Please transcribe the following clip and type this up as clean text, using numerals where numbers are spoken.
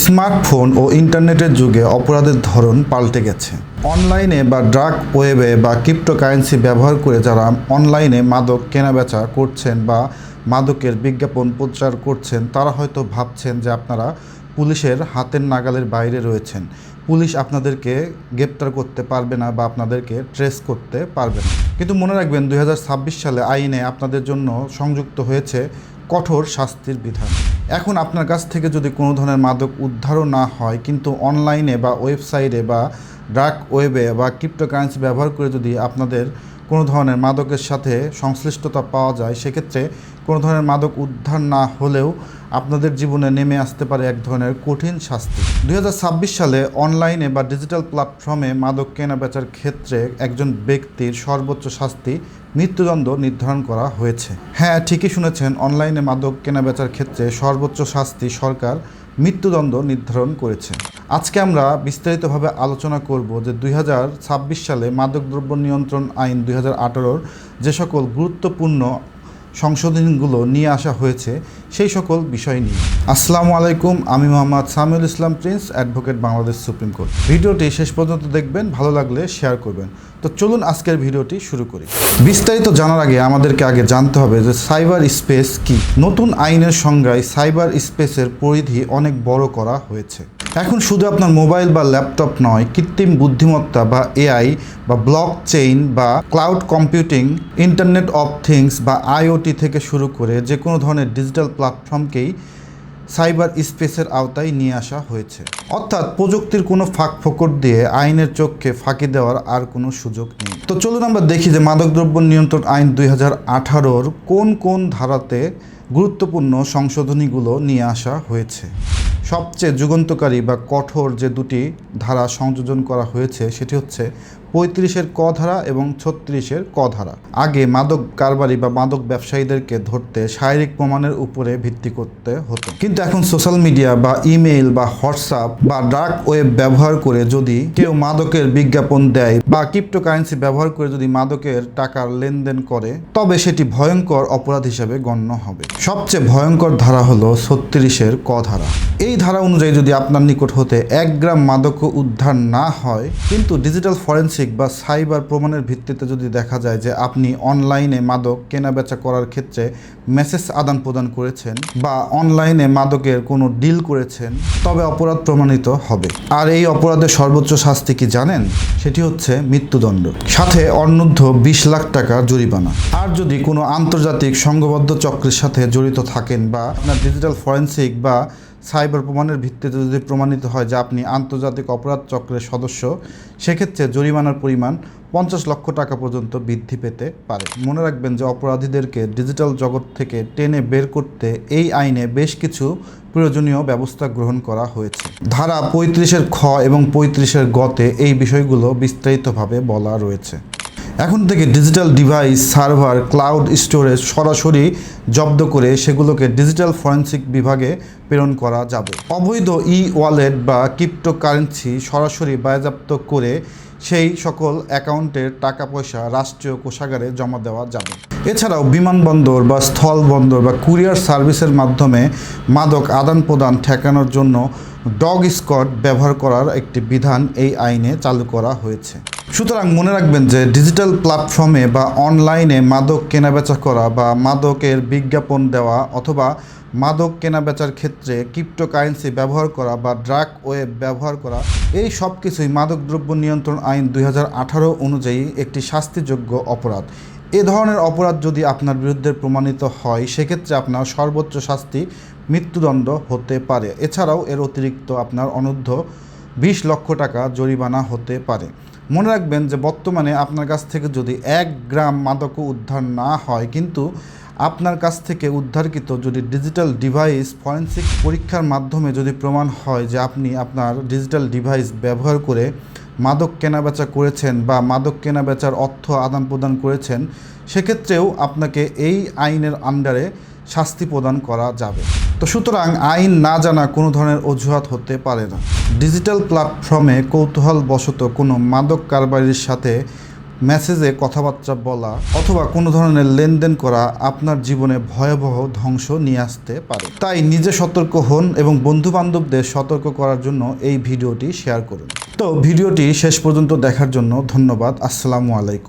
Smartphone ও ইন্টারনেটের যুগে অপরাধের ধরন পাল্টে গেছে। অনলাইনে বা ডার্ক ওয়েবে বা ক্রিপ্টোকারেন্সি ব্যবহার করে যারা অনলাইনে মাদক কেনাবেচা করছেন বা মাদকের বিজ্ঞাপন প্রচার করছেন, তারা হয়তো ভাবছেন যে আপনারা পুলিশের হাতের নাগালের বাইরে রয়েছেন, পুলিশ আপনাদেরকে গ্রেপ্তার করতে পারবে না বা আপনাদেরকে ট্রেস করতে পারবে না। কিন্তু মনে রাখবেন 2026 সালে আইনে আপনাদের জন্য সংযুক্ত হয়েছে কঠোর শাস্তির বিধান। এখন আপনার কাছ থেকে যদি কোনো ধরনের মাদক উদ্ধারও না হয়, কিন্তু অনলাইনে বা ওয়েবসাইটে বা ডার্ক ওয়েবে বা ক্রিপ্টোকারেন্সি ব্যবহার করে যদি আপনাদের কোনো ধরনের মাদকের সাথে সংশ্লিষ্টতা পাওয়া যায়, সেক্ষেত্রে কোনো ধরনের মাদক উদ্ধার না হলেও আপনাদের জীবনে নেমে আসতে পারে এক ধরনের কঠিন শাস্তি। 2026 সালে অনলাইনে বা ডিজিটাল প্ল্যাটফর্মে মাদক কেনাবেচার ক্ষেত্রে একজন ব্যক্তির সর্বোচ্চ শাস্তি মৃত্যুদণ্ড নির্ধারণ করা হয়েছে। হ্যাঁ, ঠিকই শুনেছেন, অনলাইনে মাদক কেনাবেচার ক্ষেত্রে সর্বোচ্চ শাস্তি সরকার মৃত্যুদণ্ড নির্ধারণ করেছে। আজকে আমরা বিস্তারিতভাবে আলোচনা করব যে 2026 সালে মাদকদ্রব্য নিয়ন্ত্রণ আইন 2018 যে সকল গুরুত্বপূর্ণ সংশোধনীগুলো নিয়ে আসা হয়েছে সেই সকল বিষয় নিয়ে। আসসালামু আলাইকুম, আমি Mohammad Samiul Islam Prince, advocate, Bangladesh supreme court. ভিডিওটি শেষ পর্যন্ত দেখবেন, ভালো লাগলে শেয়ার করবেন। তো চলুন আজকের ভিডিওটি শুরু করি। বিস্তারিত জানার আগে আমাদেরকে আগে জানতে হবে যে সাইবার স্পেস কি। নতুন আইনের সংজ্ঞায় সাইবার স্পেসের পরিধি অনেক বড় করা হয়েছে। এখন শুধু আপনার মোবাইল বা ল্যাপটপ নয়, কৃত্রিম বুদ্ধিমত্তা বা এআই বা ব্লক চেইন বা cloud computing, internet of things বা আইওটি থেকে শুরু করে যে কোনো ধরনের ডিজিটাল প্ল্যাটফর্মকেই সাইবার স্পেসের আওতায় নিয়ে আসা হয়েছে। অর্থাৎ প্রযুক্তির কোনো ফাঁক ফোকর দিয়ে আইনের চোখকে ফাঁকি দেওয়ার আর কোনো সুযোগ নেই। তো চলুন আমরা দেখি যে মাদকদ্রব্য নিয়ন্ত্রণ আইন 2018 কোন কোন ধারাতে গুরুত্বপূর্ণ সংশোধনীগুলো নিয়ে আসা হয়েছে। সবচেয়ে যুগান্তকারী বা কঠোর যে দুটি ধারা সংযোজন করা হয়েছে সেটি হচ্ছে 35-এর ক ধারা এবং 36-এর ক ধারা। আগে মাদক কারবারি বা মাদক ব্যবসায়ীদেরকে ধরতে শারীরিক প্রমাণের উপরে ভিত্তি করতে হতো, কিন্তু এখন সোশ্যাল মিডিয়া বা ইমেইল বা হোয়াটসঅ্যাপ বা ডার্ক ওয়েব ব্যবহার করে যদি কেউ মাদকের বিজ্ঞাপন দেয় বা ক্রিপ্টোকারেন্সি ব্যবহার করে যদি মাদকের টাকার লেনদেন করে, তবে সেটি ভয়ঙ্কর অপরাধ হিসাবে গণ্য হবে। সবচেয়ে ভয়ঙ্কর ধারা হলো 36-এর ক ধারা। এই ধারা অনুযায়ী যদি আপনার নিকট হতে 1 গ্রাম মাদক উদ্ধার না হয়, কিন্তু ডিজিটাল ফরেন্সিক বা সাইবার প্রমাণের ভিত্তিতে যদি দেখা যায় যে আপনি অনলাইনে মাদক কেনাবেচা করার ক্ষেত্রে মেসেজ আদান প্রদান করেছেন বা অনলাইনে মাদকের কোনো ডিল করেছেন, তবে অপরাধ প্রমাণিত হবে। আর এই অপরাধের সর্বোচ্চ শাস্তি কি জানেন? সেটি হচ্ছে মৃত্যুদণ্ড, সাথে অনূর্ধ্ব 20 লাখ টাকা জরিমানা। আর যদি কোনো আন্তর্জাতিক সংঘবদ্ধ চক্রের সাথে জড়িত থাকেন বা আপনার ডিজিটাল ফরেন্সিক বা সাইবার প্রমাণের ভিত্তিতে যদি প্রমাণিত হয় যে আপনি আন্তর্জাতিক অপরাধ চক্রের সদস্য, সেক্ষেত্রে জরিমানার পরিমাণ 50 লক্ষ টাকা পর্যন্ত বৃদ্ধি পেতে পারে। মনে রাখবেন যে অপরাধীদেরকে ডিজিটাল জগৎ থেকে টেনে বের করতে এই আইনে বেশ কিছু প্রয়োজনীয় ব্যবস্থা গ্রহণ করা হয়েছে। ধারা 35-এর খ এবং 35-এর গতে এই বিষয়গুলো বিস্তারিতভাবে বলা রয়েছে। এখন থেকে digital device, server, cloud storage সরাসরি জব্দ করে সেগুলোকে ডিজিটাল ফরেন্সিক বিভাগে প্রেরণ করা যাবে। অবৈধ ওয়ালেট বা ক্রিপ্টোকারেন্সি সরাসরি বাজেয়াপ্ত করে সেই সকল অ্যাকাউন্টের টাকা পয়সা রাষ্ট্রীয় কোষাগারে জমা দেওয়া যাবে। এছাড়াও বিমানবন্দর বা স্থলবন্দর বা কুরিয়ার সার্ভিসের মাধ্যমে মাদক আদান প্রদান ঠেকানোর জন্য ডগ স্কোয়াড ব্যবহার করার একটি বিধান এই আইনে চালু করা হয়েছে। সুতরাং মনে রাখবেন যে ডিজিটাল প্ল্যাটফর্মে বা অনলাইনে মাদক কেনাবেচা করা বা মাদকের বিজ্ঞাপন দেওয়া অথবা মাদক কেনাবেচার ক্ষেত্রে ক্রিপ্টোকারেন্সি ব্যবহার করা বা ডার্ক ওয়েব ব্যবহার করা, এই সব কিছুই মাদকদ্রব্য নিয়ন্ত্রণ আইন 2018 অনুযায়ী একটি শাস্তিযোগ্য অপরাধ। এ ধরনের অপরাধ যদি আপনার বিরুদ্ধে প্রমাণিত হয়, সেক্ষেত্রে আপনার সর্বোচ্চ শাস্তি মৃত্যুদণ্ড হতে পারে। এছাড়াও এর অতিরিক্ত আপনার অনূর্ধ্ব 20 লক্ষ টাকা জরিমানা হতে পারে। মনে রাখবেন যে বর্তমানে আপনার কাছ থেকে যদি 1 গ্রাম মাদকও উদ্ধার না হয়, কিন্তু আপনার কাছ থেকে উদ্ধারকৃত যদি ডিজিটাল ডিভাইস ফরেন্সিক পরীক্ষার মাধ্যমে যদি প্রমাণ হয় যে আপনি আপনার ডিজিটাল ডিভাইস ব্যবহার করে মাদক কেনাবেচা করেছেন বা মাদক কেনাবেচার অর্থ আদান প্রদান করেছেন, সেক্ষেত্রেও আপনাকে এই আইনের আন্ডারে শাস্তি প্রদান করা যাবে। তো সুতরাং আইন না জানা কোনো ধরনের অজুহাত হতে পারে না। ডিজিটাল প্ল্যাটফর্মে কৌতূহলবশত কোনো মাদক কারবারির সাথে মেসেজে কথাবার্তা বলা অথবা কোনো ধরনের লেনদেন করা আপনার জীবনে ভয়াবহ ধ্বংস নিয়ে আসতে পারে। তাই নিজে সতর্ক হন এবং বন্ধু বান্ধবদের সতর্ক করার জন্য এই ভিডিওটি শেয়ার করুন। তো ভিডিওটি শেষ পর্যন্ত দেখার জন্য ধন্যবাদ। আসসালামু আলাইকুম।